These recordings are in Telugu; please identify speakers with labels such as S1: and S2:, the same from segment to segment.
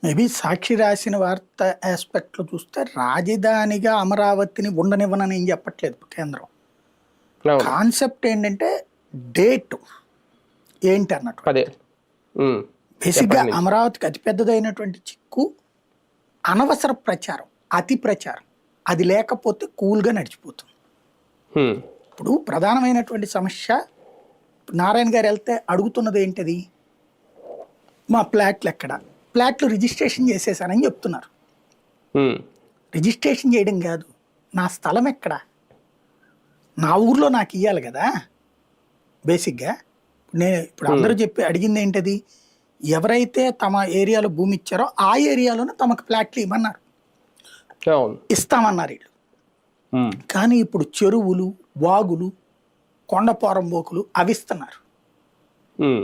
S1: మేబీ సాక్షి రాసిన వార్త ఆస్పెక్ట్లో చూస్తే రాజధానిగా అమరావతిని ఉండనివ్వనని ఏం చెప్పట్లేదు కేంద్రం.
S2: అవును.
S1: కాన్సెప్ట్ ఏంటంటే డేట్ ఏంటి అన్నట్టు.
S2: అదే.
S1: బేసిక్గా
S2: ఎప్పటి నుంచి?
S1: అమరావతికి అతిపెద్దదైనటువంటి చిక్కు అనవసర ప్రచారం, అతి ప్రచారం. అది లేకపోతే కూల్గా నడిచిపోతుంది.
S2: హ్మ్.
S1: ఇప్పుడు ప్రధానమైనటువంటి సమస్య, నారాయణ గారు వెళ్తే అడుగుతున్నది ఏంటది, మా ఫ్లాట్లు ఎక్కడ, ఫ్లాట్లు రిజిస్ట్రేషన్ చేసేసానని చెప్తున్నారు.
S2: హ్మ్.
S1: రిజిస్ట్రేషన్ చేయడం కాదు, నా స్థలం ఎక్కడ, నా ఊర్లో నాకు ఇవ్వాలి కదా. బేసిక్గా నేను ఇప్పుడు అందరూ చెప్పి అడిగింది ఏంటది, ఎవరైతే తమ ఏరియాలో భూమి ఇచ్చారో ఆ ఏరియాలోనే తమకు ఫ్లాట్లు ఇవ్వమన్నారు,
S2: అవును.
S1: ఇస్తామన్నారు వీళ్ళు.
S2: హ్మ్.
S1: కానీ ఇప్పుడు చెరువులు, వాగులు, కొండపోరం బోకులు అవి ఇస్తున్నారు.
S2: హ్మ్.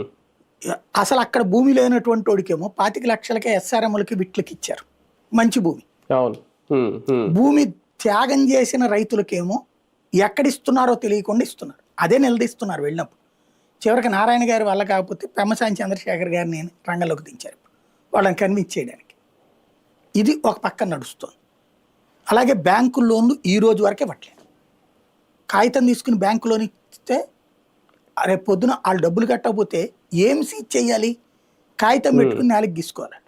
S1: అసలు అక్కడ భూమి లేనటువంటి వాడికేమో 25 లక్షలకే ఎస్ఆర్ఎంలకి విట్లకి ఇచ్చారు మంచి భూమి.
S2: అవును. హ్మ్. హ్మ్.
S1: భూమి త్యాగం చేసిన రైతులకేమో ఎక్కడిస్తున్నారో తెలియకుండా ఇస్తున్నారు. అదే నిలదీస్తున్నారు వెళ్ళినప్పుడు. చివరికి నారాయణ గారి వల్ల కాకపోతే పెమ్మసాని చంద్రశేఖర్ గారిని రంగంలోకి దించారు వాళ్ళని కన్విన్స్ చేయడానికి. ఇది ఒక పక్కన నడుస్తుంది. అలాగే బ్యాంకు లోన్లు ఈ రోజు వరకే పట్టలేదు. కాగితం తీసుకుని బ్యాంకు లోన్ ఇస్తే రేపు పొద్దున వాళ్ళు డబ్బులు కట్టకపోతే ఏం సీజ్ చేయాలి, కాగితం పెట్టుకుని నేలకి గీసుకోవాలి.